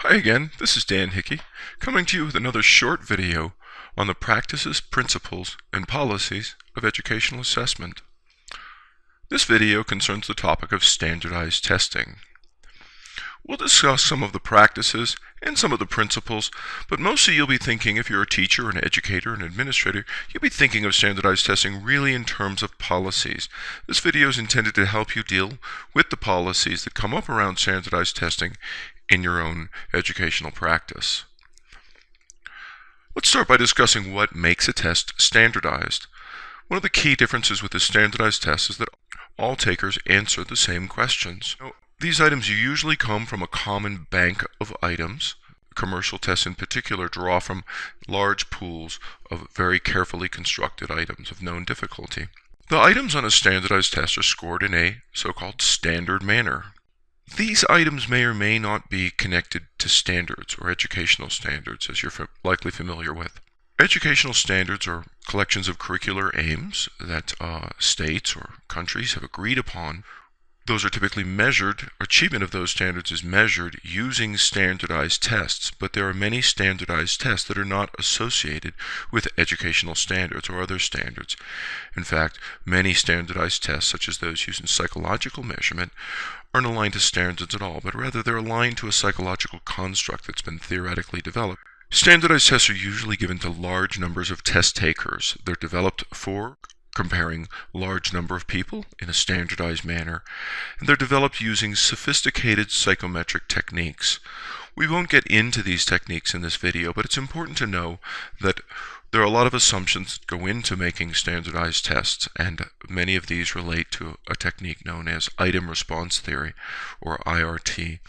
Hi again, this is Dan Hickey, coming to you with another short video on the practices, principles, and policies of educational assessment. This video concerns the topic of standardized testing. We'll discuss some of the practices and some of the principles, but mostly you'll be thinking, if you're a teacher, an educator, an administrator, you'll be thinking of standardized testing really in terms of policies. This video is intended to help you deal with the policies that come up around standardized testing in your own educational practice. Let's start by discussing what makes a test standardized. One of the key differences with a standardized test is that all takers answer the same questions. These items usually come from a common bank of items. Commercial tests in particular draw from large pools of very carefully constructed items of known difficulty. The items on a standardized test are scored in a so-called standard manner. These items may or may not be connected to standards or educational standards, as you're likely familiar with. Educational standards are collections of curricular aims that states or countries have agreed upon. Those are typically measured, achievement of those standards is measured using standardized tests, but there are many standardized tests that are not associated with educational standards or other standards. In fact, many standardized tests, such as those used in psychological measurement, aren't aligned to standards at all, but rather they're aligned to a psychological construct that's been theoretically developed. Standardized tests are usually given to large numbers of test takers. They're developed for comparing large number of people in a standardized manner, and they're developed using sophisticated psychometric techniques. We won't get into these techniques in this video, but it's important to know that there are a lot of assumptions that go into making standardized tests, and many of these relate to a technique known as item response theory, or IRT.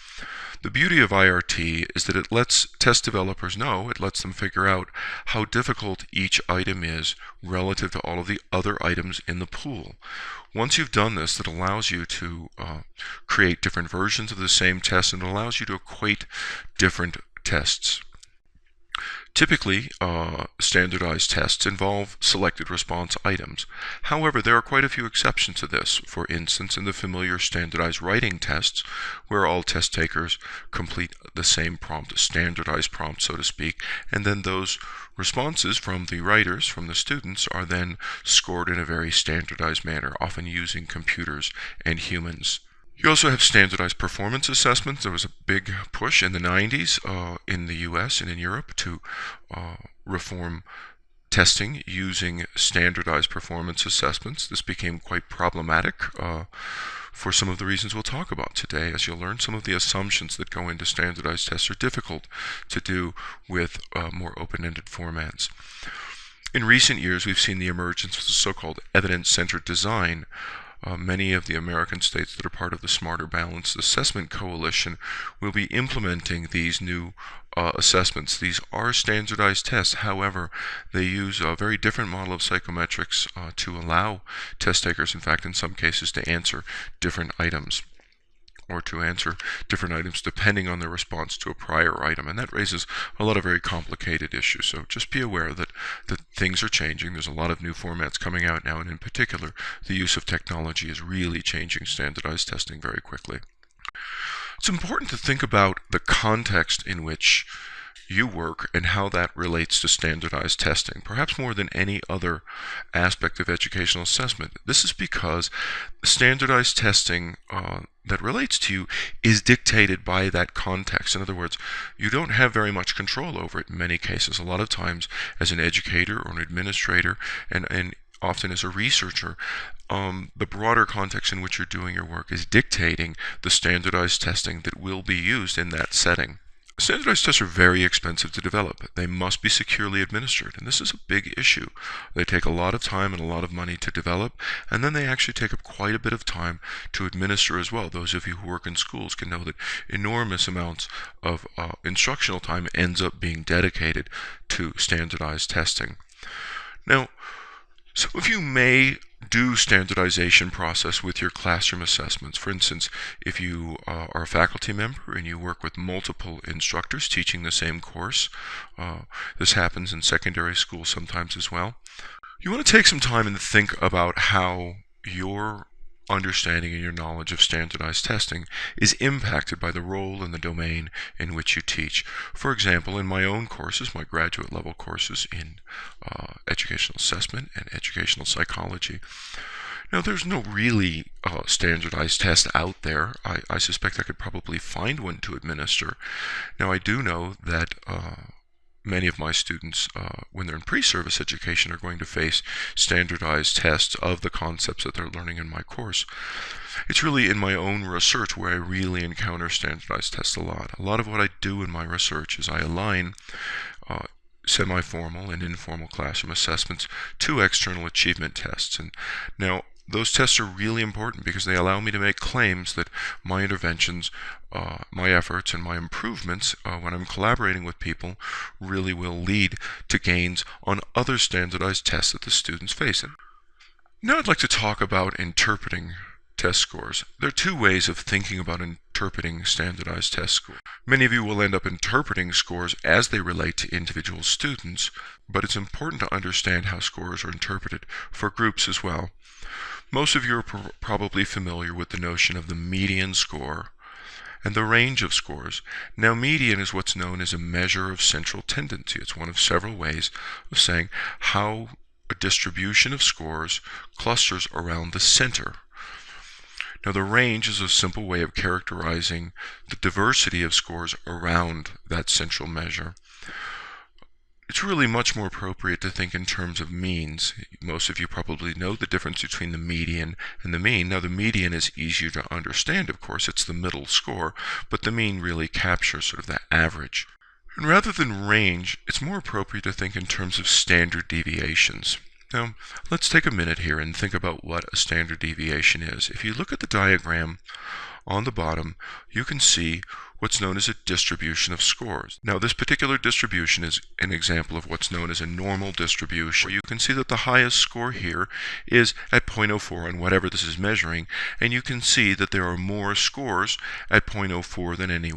The beauty of IRT is that it lets test developers know, it lets them figure out how difficult each item is relative to all of the other items in the pool. Once you've done this, it allows you to create different versions of the same test, and it allows you to equate different tests. Typically, standardized tests involve selected response items. However, there are quite a few exceptions to this. For instance, in the familiar standardized writing tests, where all test takers complete the same prompt, a standardized prompt, so to speak, and then those responses from the writers, from the students, are then scored in a very standardized manner, often using computers and humans. You also have standardized performance assessments. There was a big push in the 90s in the US and in Europe to reform testing using standardized performance assessments. This became quite problematic for some of the reasons we'll talk about today. As you'll learn, some of the assumptions that go into standardized tests are difficult to do with more open-ended formats. In recent years, we've seen the emergence of the so-called evidence-centered design. Many of the American states that are part of the Smarter Balanced Assessment Coalition will be implementing these new assessments. These are standardized tests. However, they use a very different model of psychometrics to allow test takers, in fact, in some cases, to answer different items, or to answer different items depending on their response to a prior item. And that raises a lot of very complicated issues. So just be aware that things are changing. There's a lot of new formats coming out now, and in particular, the use of technology is really changing standardized testing very quickly. It's important to think about the context in which you work and how that relates to standardized testing, perhaps more than any other aspect of educational assessment. This is because standardized testing that relates to you is dictated by that context. In other words, you don't have very much control over it in many cases. A lot of times, as an educator or an administrator, and often as a researcher, the broader context in which you're doing your work is dictating the standardized testing that will be used in that setting. Standardized tests are very expensive to develop. They must be securely administered, and this is a big issue. They take a lot of time and a lot of money to develop, and then they actually take up quite a bit of time to administer as well. Those of you who work in schools can know that enormous amounts of instructional time ends up being dedicated to standardized testing. Now, some of you may do standardization process with your classroom assessments. For instance, if you are a faculty member and you work with multiple instructors teaching the same course, this happens in secondary school sometimes as well. You want to take some time and think about how your understanding and your knowledge of standardized testing is impacted by the role and the domain in which you teach. For example, in my own courses, my graduate level courses in educational assessment and educational psychology, now there's no really standardized test out there. I suspect I could probably find one to administer. Now I do know that many of my students, when they're in pre-service education, are going to face standardized tests of the concepts that they're learning in my course. It's really in my own research where I really encounter standardized tests a lot. A lot of what I do in my research is I align semi-formal and informal classroom assessments to external achievement tests. And now those tests are really important because they allow me to make claims that my interventions, my efforts, and my improvements when I'm collaborating with people really will lead to gains on other standardized tests that the students face. Now I'd like to talk about interpreting test scores. There are two ways of thinking about interpreting standardized test scores. Many of you will end up interpreting scores as they relate to individual students, but it's important to understand how scores are interpreted for groups as well. Most of you are probably familiar with the notion of the median score and the range of scores. Now, median is what's known as a measure of central tendency. It's one of several ways of saying how a distribution of scores clusters around the center. Now, the range is a simple way of characterizing the diversity of scores around that central measure. It's really much more appropriate to think in terms of means. Most of you probably know the difference between the median and the mean. Now, the median is easier to understand, of course. It's the middle score, but the mean really captures sort of the average. And rather than range, it's more appropriate to think in terms of standard deviations. Now, let's take a minute here and think about what a standard deviation is. If you look at the diagram on the bottom, you can see what's known as a distribution of scores. Now, this particular distribution is an example of what's known as a normal distribution. You can see that the highest score here is at 0.04 on whatever this is measuring, and you can see that there are more scores at 0.04 than any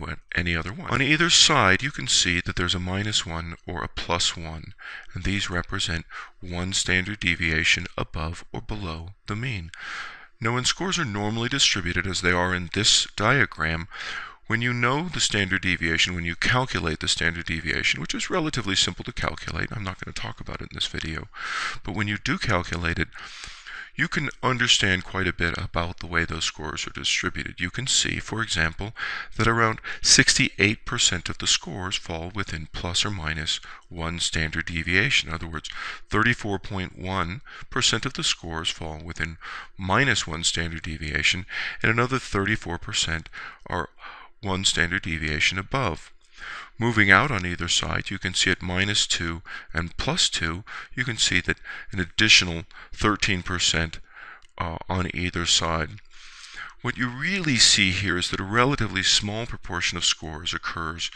other one. On either side, you can see that there's a -1 or a +1, and these represent one standard deviation above or below the mean. Now, when scores are normally distributed, as they are in this diagram, when you know the standard deviation, when you calculate the standard deviation, which is relatively simple to calculate, I'm not going to talk about it in this video, but when you do calculate it, you can understand quite a bit about the way those scores are distributed. You can see, for example, that around 68% of the scores fall within plus or minus one standard deviation. In other words, 34.1% of the scores fall within -1 standard deviation, and another 34% are one standard deviation above. Moving out on either side, you can see at -2 and +2, you can see that an additional 13% on either side. What you really see here is that a relatively small proportion of scores occurs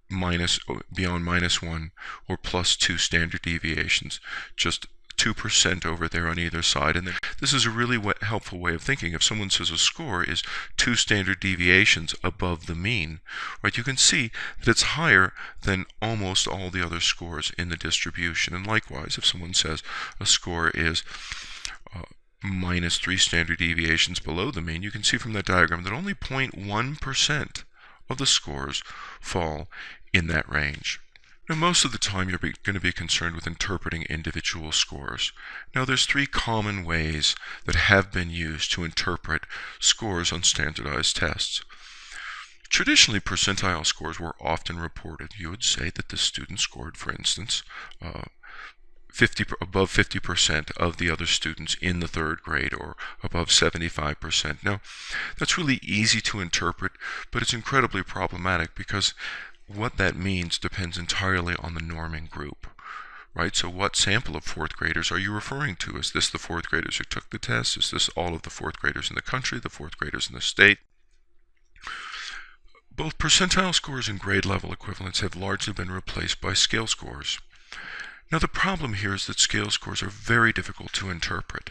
beyond -1 or +2 standard deviations, just 2% over there on either side. And then this is a really helpful way of thinking. If someone says a score is 2 standard deviations above the mean, right, you can see that it's higher than almost all the other scores in the distribution. And likewise, if someone says a score is -3 standard deviations below the mean, you can see from that diagram that only 0.1% of the scores fall in that range. Now, most of the time you're going to be concerned with interpreting individual scores. Now, there's 3 common ways that have been used to interpret scores on standardized tests. Traditionally, percentile scores were often reported. You would say that the student scored, for instance, above 50% of the other students in the 3rd grade, or above 75%. Now, that's really easy to interpret, but it's incredibly problematic because what that means depends entirely on the norming group, right? So what sample of 4th graders are you referring to? Is this the 4th graders who took the test? Is this all of the 4th graders in the country, the 4th graders in the state? Both percentile scores and grade level equivalents have largely been replaced by scale scores. Now, the problem here is that scale scores are very difficult to interpret,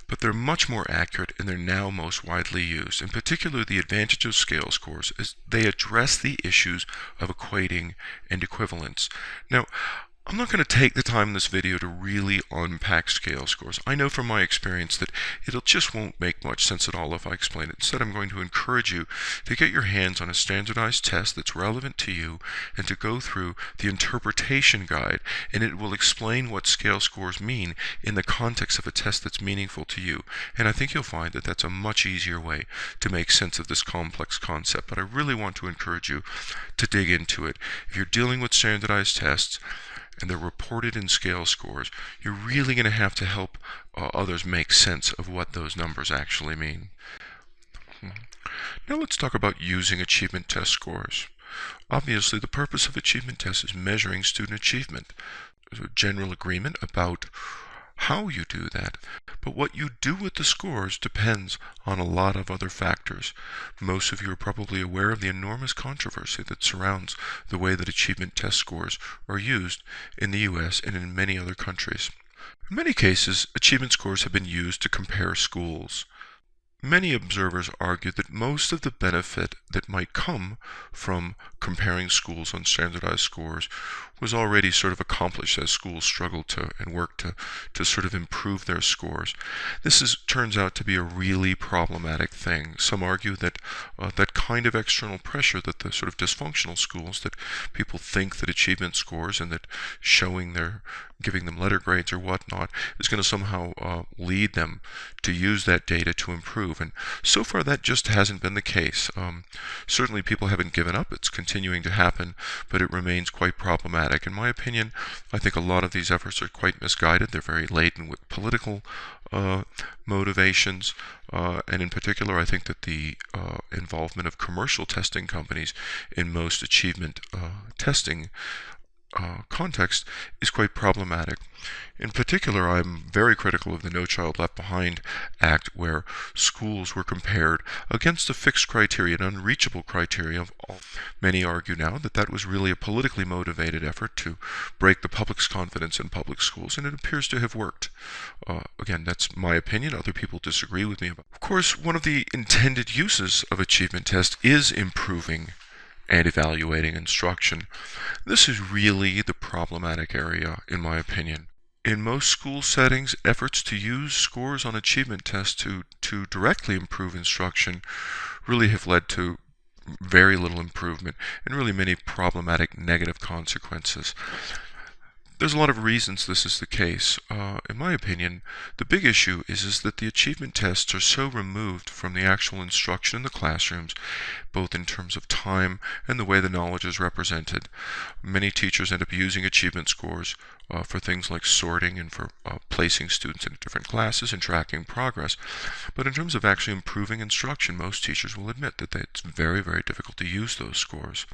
but they're much more accurate and they're now most widely used. In particular, the advantage of scale scores is they address the issues of equating and equivalence. Now, I'm not going to take the time in this video to really unpack scale scores. I know from my experience that just won't make much sense at all if I explain it. Instead, I'm going to encourage you to get your hands on a standardized test that's relevant to you and to go through the interpretation guide, and it will explain what scale scores mean in the context of a test that's meaningful to you. And I think you'll find that that's a much easier way to make sense of this complex concept. But I really want to encourage you to dig into it. If you're dealing with standardized tests, and they're reported in scale scores, you're really going to have to help others make sense of what those numbers actually mean. Now let's talk about using achievement test scores. Obviously, the purpose of achievement tests is measuring student achievement. There's a general agreement about how you do that, but what you do with the scores depends on a lot of other factors. Most of you are probably aware of the enormous controversy that surrounds the way that achievement test scores are used in the US and in many other countries. In many cases, achievement scores have been used to compare schools. Many observers argue that most of the benefit that might come from comparing schools on standardized scores was already sort of accomplished as schools struggled to and worked to sort of improve their scores. This turns out to be a really problematic thing. Some argue that that kind of external pressure, that the sort of dysfunctional schools, that people think that achievement scores and that giving them letter grades or whatnot is going to somehow lead them to use that data to improve. And so far that just hasn't been the case. Certainly people haven't given up. It's continuing to happen, but it remains quite problematic. In my opinion, I think a lot of these efforts are quite misguided. They're very laden with political motivations, and in particular I think that the involvement of commercial testing companies in most achievement testing context is quite problematic. In particular, I'm very critical of the No Child Left Behind Act, where schools were compared against a fixed criteria, an unreachable criteria of all. Many argue now that that was really a politically motivated effort to break the public's confidence in public schools, and it appears to have worked. Again, that's my opinion. Other people disagree with me. Of course, one of the intended uses of achievement tests is improving and evaluating instruction. This is really the problematic area, in my opinion. In most school settings, efforts to use scores on achievement tests to directly improve instruction really have led to very little improvement and really many problematic negative consequences. There's a lot of reasons this is the case. In my opinion, the big issue is that the achievement tests are so removed from the actual instruction in the classrooms, both in terms of time and the way the knowledge is represented. Many teachers end up using achievement scores for things like sorting and for placing students into different classes and tracking progress. But in terms of actually improving instruction, most teachers will admit that it's very, very difficult to use those scores.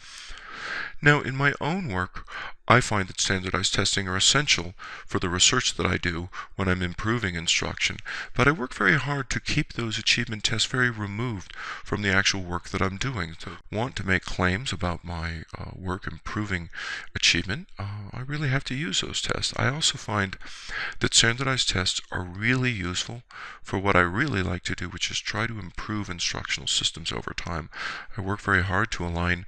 Now, in my own work, I find that standardized testing are essential for the research that I do when I'm improving instruction, but I work very hard to keep those achievement tests very removed from the actual work that I'm doing. To want to make claims about my work improving achievement, I really have to use those tests. I also find that standardized tests are really useful for what I really like to do, which is try to improve instructional systems over time. I work very hard to align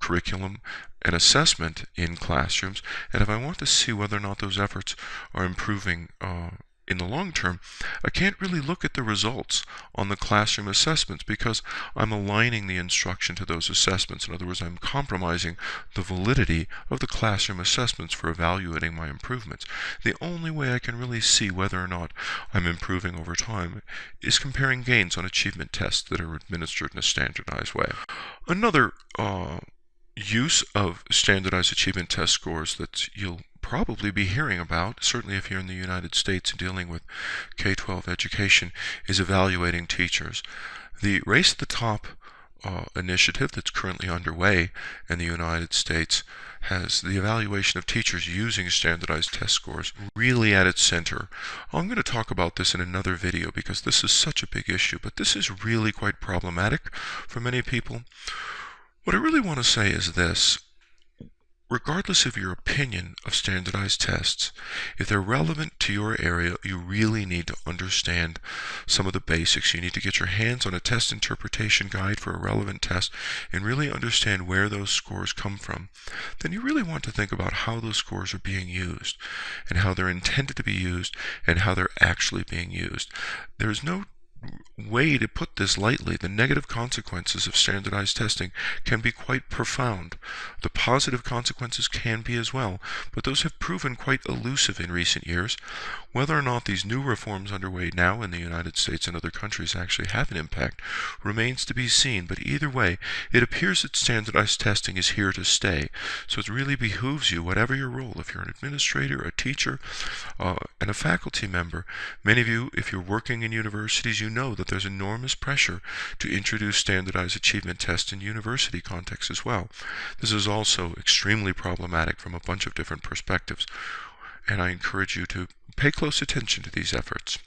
curriculum and assessment in classrooms, and if I want to see whether or not those efforts are improving in the long term, I can't really look at the results on the classroom assessments because I'm aligning the instruction to those assessments. In other words, I'm compromising the validity of the classroom assessments for evaluating my improvements. The only way I can really see whether or not I'm improving over time is comparing gains on achievement tests that are administered in a standardized way. Another use of standardized achievement test scores that you'll probably be hearing about, certainly if you're in the United States dealing with K-12 education, is evaluating teachers. The Race to the Top initiative that's currently underway in the United States has the evaluation of teachers using standardized test scores really at its center. I'm going to talk about this in another video because this is such a big issue, but this is really quite problematic for many people. What I really want to say is this. regardless of your opinion of standardized tests, if they're relevant to your area, you really need to understand some of the basics. You need to get your hands on a test interpretation guide for a relevant test and really understand where those scores come from. Then you really want to think about how those scores are being used and how they're intended to be used and how they're actually being used. There's no way to put this lightly. The negative consequences of standardized testing can be quite profound. The positive consequences can be as well, but those have proven quite elusive in recent years. Whether or not these new reforms underway now in the United States and other countries actually have an impact remains to be seen, but either way, it appears that standardized testing is here to stay. So it really behooves you, whatever your role, if you're an administrator, a teacher, and a faculty member. Many of you, if you're working in universities, you know that there's enormous pressure to introduce standardized achievement tests in university contexts as well. This is also extremely problematic from a bunch of different perspectives, and I encourage you to pay close attention to these efforts.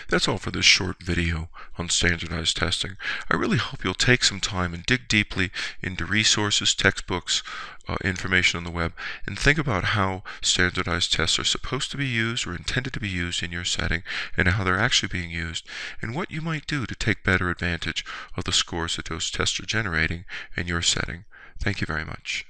That's all for this short video on standardized testing. I really hope you'll take some time and dig deeply into resources, textbooks, information on the web, and think about how standardized tests are supposed to be used or intended to be used in your setting, and how they're actually being used, and what you might do to take better advantage of the scores that those tests are generating in your setting. Thank you very much.